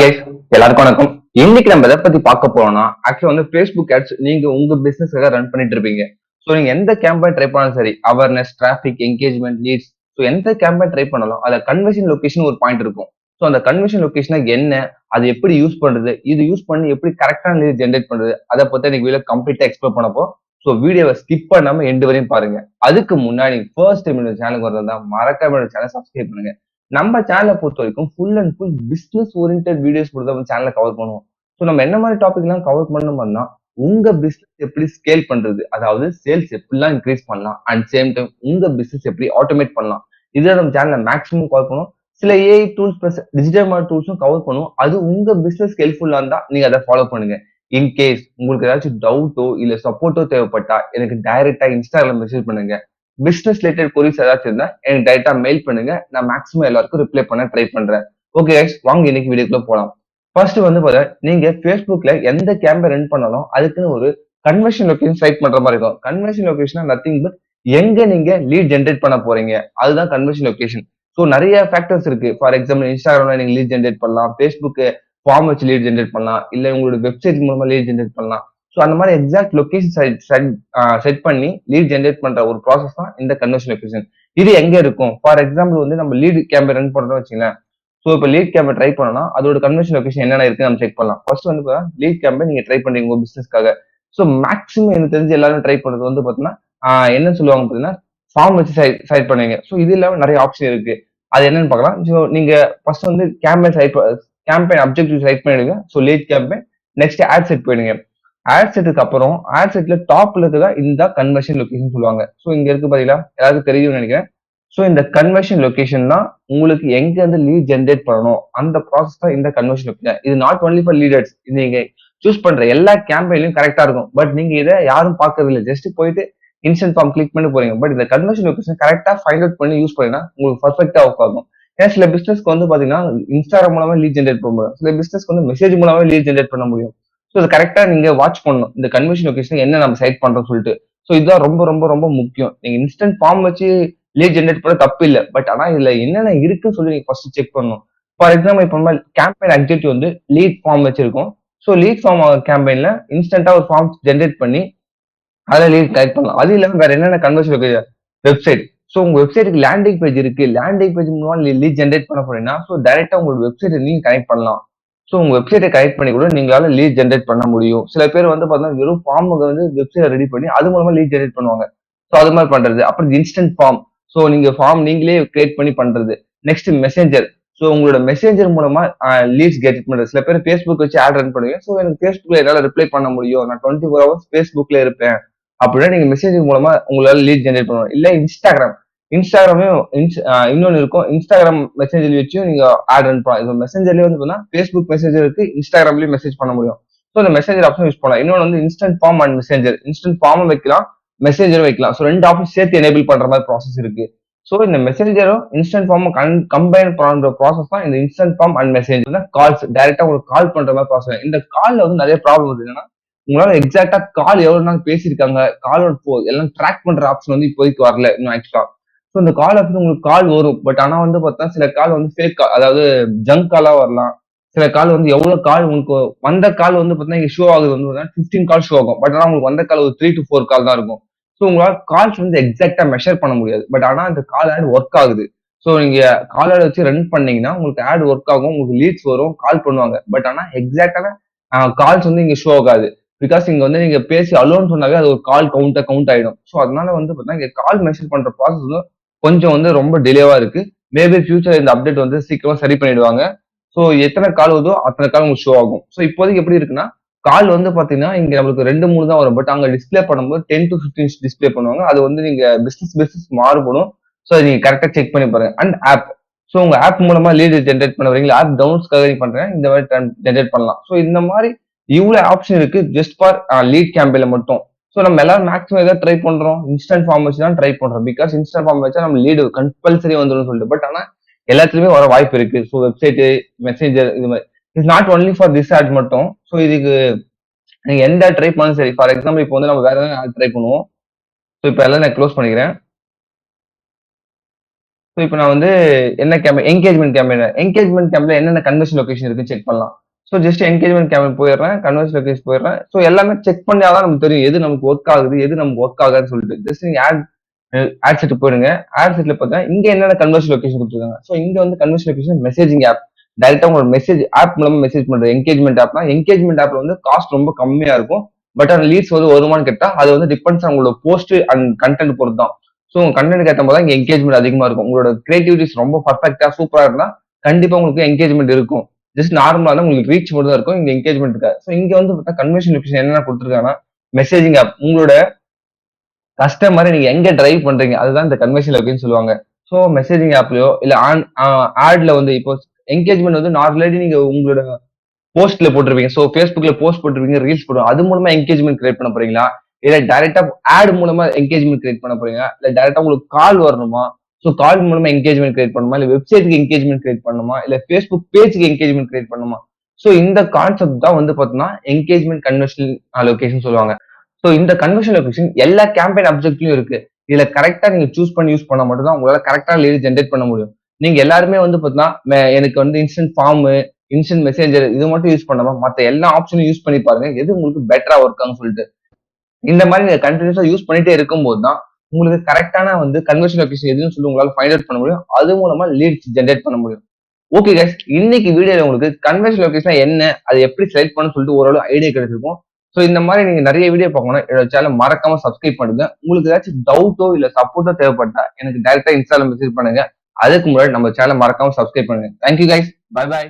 Guys, எல்லாருக்கும் வணக்கம். இன்னைக்கு நம்ம எதை பத்தி பார்க்க போறோம்னா ஆக்சுவலா வந்து Facebook ads நீங்க உங்க பிசினஸ்க்காக ரன் பண்ணிட்டு இருப்பீங்க. ஸோ நீங்க எந்த கேம்பெயின் ட்ரை பண்ணாலும் சரி, awareness, traffic, engagement, leads, so எந்த கேம்பெயின் ட்ரை பண்ணாலும் அதுல கன்வர்ஷன் லொகேஷன் ஒரு பாயிண்ட் இருக்கும். ஸோ அந்த கன்வர்ஷன் லொகேஷனா என்ன, அது எப்படி யூஸ் பண்றது, இது யூஸ் பண்ணி எப்படி கரெக்டான லீட் ஜென்ரேட் பண்றது, அதை பத்தி இன்னைக்கு வீடியோ கம்ப்ளீட்டா எக்ஸ்ப்ளோர் பண்ணப்போ ஸோ வீடியோவை ஸ்கிப் பண்ணாம எண்டு வரையும் பாருங்க. அதுக்கு முன்னாடி ஃபர்ஸ்ட் டைம் இந்த சேனலுக்கு வரதா மறக்காம சேனல் சப்ஸ்கிரைப் பண்ணுங்க. நம்ம சேனலை பொறுத்த வரைக்கும் full and full business oriented videos கூட தான் சேனலை கவர் பண்ணுவோம். ஸோ நம்ம என்ன மாதிரி டாபிக் எல்லாம் கவர் பண்ணோம்னா உங்க பிசினஸ் எப்படி ஸ்கேல் பண்றது, அதாவது சேல்ஸ் எப்படிலாம் இன்க்ரீஸ் பண்ணலாம், அண்ட் சேம் டைம் உங்க பிசினஸ் எப்படி ஆட்டோமேட் பண்ணலாம், இதை நம்ம சேனல்ல மேக்ஸிமம் கவர் பண்ணுவோம். சில AI tools plus digital market டூல்ஸும் கவர் பண்ணுவோம். அது உங்க பிசினஸ் ஹெல்ப்ஃபுல்லா இருந்தா நீங்க அதை ஃபாலோ பண்ணுங்க. இன் கேஸ் உங்களுக்கு ஏதாச்சும் டவுட்டோ இல்ல சப்போர்ட்டோ தேவைப்பட்டா எனக்கு டைரக்டா இன்ஸ்டாகிராம் மெசேஜ் பண்ணுங்க. பிசினஸ் ரிலேட்டட் கொரிஸ் ஏதாச்சும் இருந்தா எனக்கு டைரக்டா மெயில் பண்ணுங்க. நான் மேக்ஸிமம் எல்லாருக்கும் ரிப்ளை பண்ண ட்ரை பண்றேன். ஓகே கைஸ், வாங்க இன்னைக்கு வீடியோக்குள்ள போலாம். ஃபர்ஸ்ட் வந்து பாத்தா நீங்க Facebookல எந்த கேம்பெயின் ரன் பண்ணாலும் அதுக்குன்னு ஒரு கன்வர்ஷன் லொகேஷன் செலக்ட் பண்ற மாதிரி இருக்கும். கன்வர்ஷன் லொகேஷன் நத்திங் பட் எங்க நீங்க லீட் ஜென்ரேட் பண்ண போறீங்க, அதுதான் கன்வர்ஷன் லொகேஷன். ஸோ நிறைய ஃபேக்டர்ஸ் இருக்கு. ஃபார் எக்ஸாம்பிள் இன்ஸ்டாகிராம்ல நீங்க லீட் ஜென்ரேட் பண்ணலாம், ஃபேஸ்புக் ஃபார்ம் வச்சு லீட் ஜென்ரேட் பண்ணலாம், இல்ல உங்களோட வெப்சைட் மூலமா லீட் ஜென்ரேட் பண்ணலாம். ஸோ அந்த மாதிரி எக்ஸாக்ட் லொகேஷன் செட் பண்ணி லீட் ஜென்ரேட் பண்ற ஒரு ப்ராசஸ் தான் இந்த கன்வர்ஷன் லொகேஷன். இது எங்க இருக்கும்? ஃபார் எக்ஸாம்பிள் வந்து நம்ம லீட் கேம்பெயின் ரன் பண்றோம்னு வச்சுங்களேன். ஸோ இப்போ லீட் கேம்பெயின் ட்ரை பண்ணோம்னா அதோட கன்வர்ஷன் லொகேஷன் என்னென்ன இருக்கு நம்ம செக் பண்ணலாம். ஃபர்ஸ்ட் வந்து லீட் கேம்பெயின் நீங்க ட்ரை பண்றீங்க உங்க பிசினஸ்க்காக. ஸோ மேக்ஸிமம் எனக்கு தெரிஞ்சு எல்லாரும் ட்ரை பண்றது வந்து பாத்தீங்கன்னா என்ன சொல்லுவாங்க பாத்தீங்கன்னா ஃபார்ம் வச்சு செலக்ட் பண்ணுவீங்க. ஸோ இது இல்லாம நிறைய ஆப்ஷன் இருக்கு. அது என்னன்னு பார்க்கலாம். ஸோ நீங்க ஃபர்ஸ்ட் வந்து கேம்பெயின் அப்ஜெக்டிவ் செலக்ட் பண்ணிடுங்க. So lead campaign next ad set பண்ணிடுங்க. ஆட் செட்டுக்கு அப்புறம் ஆட் செட்ல டாப்ல இருக்குதா இந்த கன்வர்ஷன் லொகேஷன் சொல்லுவாங்க. ஸோ இங்க இருக்கு பாத்தீங்களா, எல்லாருக்கும் தெரியும்னு நினைக்கிறேன். ஸோ இந்த கன்வர்ஷன் லொகேஷன் தான் உங்களுக்கு எங்க இருந்து லீட் ஜென்ரேட் பண்ணணும் அந்த ப்ராசஸ் தான் இந்த கன்வர்ஷன் லொகேஷன். இது நாட் ஒன்லி ஃபார் லீடர்ஸ். நீங்க சூஸ் பண்ற எல்லா கேம்பெயிலும் கரெக்டா இருக்கும். பட் நீங்க இதை யாரும் பாக்குறது இல்லை. ஜஸ்ட் போயிட்டு இன்ஸ்டன்ட் ஃபார்ம் கிளிக் பண்ணி போறீங்க. பட் இந்த கன்வர்ஷன் லொகேஷன் கரெக்டா ஃபைண்ட் அவுட் பண்ணி யூஸ் பண்ணீங்கன்னா உங்களுக்கு பர்ஃபெக்டா ஒர்க் ஆகும். ஏன்னா சில பிசினஸ்க்கு வந்து பாத்தீங்கன்னா இன்ஸ்டாகிராம் மூலமா லீட் ஜென்ரேட் பண்ண முடியும். சில பிசினஸ்க்கு வந்து மெசேஜ் மூலமா லீட் ஜென்ரேட் பண்ண முடியும். ஸோ இது கரெக்டா நீங்க வாட்ச் பண்ணணும். இந்த கன்வர்ஷன் லொகேஷன் என்ன நம்ம செலக்ட் பண்றோம் சொல்லிட்டு. ஸோ இதுதான் ரொம்ப ரொம்ப ரொம்ப முக்கியம். நீங்க இன்ஸ்டன்ட் ஃபார்ம் வச்சு லீட் ஜென்ரேட் பண்ண தப்பு இல்லை. பட் ஆனா இதுல என்னென்ன இருக்குன்னு சொல்லி நீங்க ஃபர்ஸ்ட் செக் பண்ணணும். ஃபார் எக்ஸாம்பிள் இப்போ கேம்பெயின் அப்ஜெக்டிவ் வந்து லீட் ஃபார்ம் வச்சிருக்கோம். ஸோ லீட் ஃபார்ம் கேம்பெயின்ல இன்ஸ்டன்டா ஒரு ஃபார்ம் ஜென்ரேட் பண்ணி அதில் லீட் கலெக்ட் பண்ணலாம். அது இல்லாம வேற என்னென்ன கன்வர்ஷன் இருக்கு? வெப்சைட். ஸோ உங்க வெப்சைட்டுக்கு லேண்டிங் பேஜ் இருக்கு. லேண்டிங் பேஜ் மூலமா லீட் ஜென்ரேட் பண்ண போறீங்கன்னா ஸோ டைரக்டா உங்களோட வெப்சைட் நீங்க கனெக்ட் பண்ணலாம். ஸோ உங்க வெப்சைட்டை கனெக்ட் பண்ணி கூட நீங்களால லீட் ஜென்ரேட் பண்ண முடியும். சில பேர் வந்து பார்த்தீங்கன்னா வெறும் ஃபார்முக்கு வந்து வெப்சைட் ரெடி பண்ணி அது மூலமா லீட் ஜென்ரேட் பண்ணுவாங்க. ஸோ அது மாதிரி பண்றது. அப்புறம் இன்ஸ்டன்ட் ஃபார்ம். ஸோ நீங்க ஃபார்ம் நீங்களே கிரியேட் பண்ணி பண்றது. Next messenger. ஸோ உங்களோட மெசேஞ்சர் மூலமா லீட்ஸ் கெட் பண்றது. சில பேர் ஃபேஸ்புக் வச்சு ஆட் ரன் பண்ணுவீங்க. ஸோ எனக்கு ஃபேஸ்புக்ல என்னால ரிப்ளை பண்ண முடியும், நான் 24 hours ஃபேஸ்புக்ல இருப்பேன் அப்படின்னா நீங்க மெசேஜ் மூலமா உங்களால லீட் ஜென்ரேட் பண்ணணும். இல்ல இன்ஸ்டாகிராமையும் இன்னொன்னு இருக்கும். இன்ஸ்டாகிராம் மெசேஜ் வச்சும் நீங்க ஆட் ரன் பண்ணலாம். மெசேஜர்லயே வந்து ஃபேஸ்புக் மெசேஜர் இருக்கு, இன்ஸ்டாகிராம்லயும் மெசேஜ் பண்ண முடியும். ஸோ இந்த மெசேஜர் ஆப்ஷன் யூஸ் பண்ணலாம். இன்னொன்று வந்து instant form and messenger. Instant ஃபார்மும் வைக்கலாம், மெசேஜரும் வைக்கலாம். ஸோ ரெண்டு ஆப்ஷன் சேர்த்து எனேபிள் பண்ற மாதிரி ப்ராசஸ் இருக்கு. ஸோ இந்த மெசேஜரும் இன்ஸ்டன்ட் ஃபார்மும் கம்பைன் பண்ற ப்ராசஸ் தான் இந்த instant form and message. Calls டைரக்டா உங்களுக்கு கால் பண்ற மாதிரி ப்ராசஸ். இந்த கால்ல வந்து நிறைய ப்ராப்ளம் வருது. என்னன்னா உங்களால எக்ஸாக்டா கால் எவ்வளவு நாள் பேசியிருக்காங்க, காலோட எல்லாம் ட்ராக் பண்ற ஆப்ஷன் வந்து இப்போதைக்கு வரல இன்னும் ஆக்சுவலா. ஸோ இந்த கால் ஆப்ஷன் உங்களுக்கு கால் வரும். பட் ஆனா வந்து பார்த்தா சில கால் வந்து ஃபேக் கால், அதாவது ஜங்க் காலா வரலாம். சில கால் வந்து எவ்வளவு கால் உங்களுக்கு வந்த கால் வந்து பார்த்தீங்கன்னா இங்க ஷோ ஆகுது வந்து 15 கால் ஷோ ஆகும். பட் ஆனா உங்களுக்கு வந்த கால் ஒரு 3 to 4 கால் தான் இருக்கும். ஸோ உங்களால கால்ஸ் வந்து எக்ஸாக்டா மெஷர் பண்ண முடியாது. பட் ஆனா இந்த கால் ஆட் ஒர்க் ஆகுது. ஸோ நீங்க கால் ஆட் வச்சு ரன் பண்ணீங்கன்னா உங்களுக்கு ஆட் ஒர்க் ஆகும், உங்களுக்கு லீட்ஸ் வரும், கால் பண்ணுவாங்க. பட் ஆனா எக்ஸாக்டான கால்ஸ் வந்து இங்க ஷோ ஆகாது. பிகாஸ் இங்க வந்து நீங்க பேசி அலோன்னு சொன்னாவே அது ஒரு கால் கவுண்ட் ஆயிடும். ஸோ அதனால வந்து பார்த்தீங்கன்னா இங்க கால் மெஷர் பண்ற ப்ராசஸ் வந்து கொஞ்சம் வந்து ரொம்ப டிலேவா இருக்கு. மேபி ஃபியூச்சர் இந்த அப்டேட் வந்து சீக்கிரமா சரி பண்ணிடுவாங்க. ஸோ எத்தனை கால் வருதோ அத்தனை கால் உங்களுக்கு ஷோ ஆகும். ஸோ இப்போதைக்கு எப்படி இருக்குன்னா கால் வந்து பாத்தீங்கன்னா இங்க நம்மளுக்கு 2-3 தான் வரும். பட் அங்க டிஸ்பிளே பண்ணும்போது 10 to 15 டிஸ்பிளே பண்ணுவாங்க. அது வந்து நீங்க பிசினஸ் மாறுபடும். ஸோ நீங்க கரெக்டா செக் பண்ணி பாருங்க. And app. ஸோ உங்க ஆப் மூலமா லீட் ஜென்ரேட் பண்ண வரீங்களா, ஆப் டவுன்ஸ்க்காக பண்றேன், இந்த மாதிரி ஜென்ரேட் பண்ணலாம். ஸோ இந்த மாதிரி இவ்வளவு ஆப்ஷன் இருக்கு ஜஸ்ட் ஃபார் லீட் கேம்பெயின்ல மட்டும். ஸோ நம்ம எல்லாரும் மேக்ஸிமம் எதாவது ட்ரை பண்றோம், இன்ஸ்டன்ட் ஃபார்ம் வச்சு தான் ட்ரை பண்றோம். பிகாஸ் இன்ஸ்டன்ட் ஃபார்ம் வச்சா நம்ம லீடு கம்பல்சரி வந்துடும் சொல்லிட்டு. பட் ஆனா எல்லாத்துலயுமே வர வாய்ப்பு இருக்கு. ஸோ வெப்சைட், மெசேஜர், இது மாதிரி it's not only for this ad மட்டும். ஸோ இதுக்கு நீங்க எந்த ட்ரை பண்ணாலும் சரி. ஃபார் எக்ஸாம்பிள் இப்போ வந்து நம்ம வேற ஏதாவது ட்ரை பண்ணுவோம். ஸோ இப்போ எல்லாம் நான் க்ளோஸ் பண்ணிக்கிறேன். ஸோ இப்போ நான் வந்து என்ன என்கேஜ்மெண்ட் கேம்ப்ல என்னென்ன கன்வர்ஷன் லொகேஷன் இருக்குன்னு செக் பண்ணலாம். ஸோ ஜஸ்ட் என்கேஜ்மெண்ட் கேம்ப் போயிடுறேன், கன்வர்ஷன் லொகேஷன் போயிடுறேன். ஸோ எல்லாமே செக் பண்ணாதான் நமக்கு தெரியும் எது நமக்கு ஒர்க் ஆகுது, எது நமக்கு ஒர்க் ஆகாதுன்னு சொல்லிட்டு. ஜஸ்ட் நீங்க ஆட் செட் போயிடுங்க. ஆட் செட்ல பார்த்தா இங்க என்னென்ன கன்வர்ஷன் லொகேஷன் கொடுத்துருக்காங்க. ஸோ இங்க வந்து கன்வர்ஷன் லொகேஷன் மெசேஜிங் ஆப். டைரக்டா உங்களோட மெசேஜ் ஆப் மூலமா மெசேஜ் பண்றது. என்கேஜ்மெண்ட் ஆப்ல வந்து காஸ்ட் ரொம்ப கம்மியா இருக்கும். பட் அந்த லீட்ஸ் வந்து வருமானு கேட்டா அது வந்து டிபெண்ட்ஸ் உங்களோட போஸ்ட் அண்ட் கண்டென்ட் பொறுத்து தான். ஸோ உங்க கண்டென்ட் ஏற்ற போது இங்க என்கேஜ்மெண்ட் அதிகமா இருக்கும். உங்களோட கிரியேட்டிவிட்டிஸ் ரொம்ப பர்ஃபெக்டா சூப்பரா இருந்தா கண்டிப்பா உங்களுக்கு என்கேஜ்மெண்ட் இருக்கும். ஜஸ்ட் நார்மலா தான் உங்களுக்கு ரீச் மட்டும் தான் இருக்கும். இங்க என்கேஜ்மெண்ட் இருக்காது. ஸோ இங்க வந்து பார்த்தா கன்வர்ஷன் லொகேஷன் என்னென்ன கொடுத்துருக்காங்கன்னா மெசேஜிங் ஆப். உங்களோட கஸ்டமரை நீங்க எங்க டிரைவ் பண்றீங்க அதுதான் இந்த கன்வர்ஷன் லொகேஷன் சொல்லுவாங்க. ஸோ மெசேஜிங் ஆப்லயோ இல்ல ஆட்ல வந்து இப்போ என்கேஜ்மெண்ட் வந்து ஆல்ரெடி நீங்க உங்களோட போஸ்ட்ல போட்டிருப்பீங்க. ஸோ ஃபேஸ்புக்ல போஸ்ட் போட்டிருப்பீங்க, ரீல்ஸ் போடுவோம். அது மூலமா என்கேஜ்மெண்ட் கிரியேட் பண்ண போறீங்களா? இல்ல டைரக்டா ஆட் மூலமா என்கேஜ்மெண்ட் கிரியேட் பண்ண போறீங்களா? இல்ல டைரக்டா உங்களுக்கு கால் வரணுமா? ஸோ கால் மூலமா என்கேஜ்மெண்ட் கிரியேட் பண்ணணுமா? இல்ல வெப்சைட்டுக்கு என்கேஜ்மெண்ட் கிரியேட் பண்ணணுமா? இல்ல ஃபேஸ்புக் பேஜ்க்கு என்கேஜ்மெண்ட் கிரியேட் பண்ணணுமா? ஸோ இந்த கான்செப்ட் தான் வந்து பார்த்தீங்கன்னா என்கேஜ்மெண்ட் கன்வர்ஷன் லொகேஷன் சொல்லுவாங்க. ஸோ இந்த கன்வர்ஷன் லொகேஷன் எல்லா கேம்பெயின் அப்ஜெக்ட்லயும் இருக்கு. இதுல கரெக்டா நீங்க சூஸ் பண்ணி யூஸ் பண்ணா மட்டும் தான் உங்களால கரெக்டா லீட் ஜென்ரேட் பண்ண முடியும். நீங்க எல்லாருமே வந்து பார்த்தீங்கன்னா எனக்கு வந்து இன்ஸ்டன்ட் ஃபார்ம், இன்ஸ்டன்ட் மெசேஞ்சர் இது மட்டும் யூஸ் பண்ணாம மத்த எல்லா ஆப்ஷனும் யூஸ் பண்ணி பாருங்க. எது உங்களுக்கு பெட்டரா ஒர்க் ஆகும்னு சொல்லிட்டு. இந்த மாதிரி நீங்க கண்டினியூஸா யூஸ் பண்ணிட்டே இருக்கும்போது தான் உங்களுக்கு கரெக்டான வந்து கன்வர்ஷன் லொகேஷன் எதுன்னு சொல்லி உங்களால ஃபைண்ட் அவுட் பண்ண முடியும். அது மூலமா லீட்ஸ் ஜென்ரேட் பண்ண முடியும். ஓகே கைஸ், இன்னைக்கு வீடியோல உங்களுக்கு கன்வர்ஷன் லொகேஷன் என்ன, அது எப்படி செலக்ட் பண்ணணும்னு சொல்லிட்டு ஓரளவு ஐடியா கிடைச்சிருக்கும். ஸோ இந்த மாதிரி நீங்க நிறைய வீடியோ பார்க்கணும் என்னோட சேனல் மறக்காம சப்ஸ்கிரைப் பண்ணுங்க. உங்களுக்கு ஏதாச்சும் டவுட்டோ இல்ல சப்போர்ட்டோ தேவைப்பட்டா எனக்கு டைரக்டா இன்ஸ்டால மெசேஜ் பண்ணுங்க. அதுக்கு முன்னாடி நம்ம சேனல் மறக்காம சப்ஸ்கிரைப் பண்ணுங்க. Thank you guys, bye bye.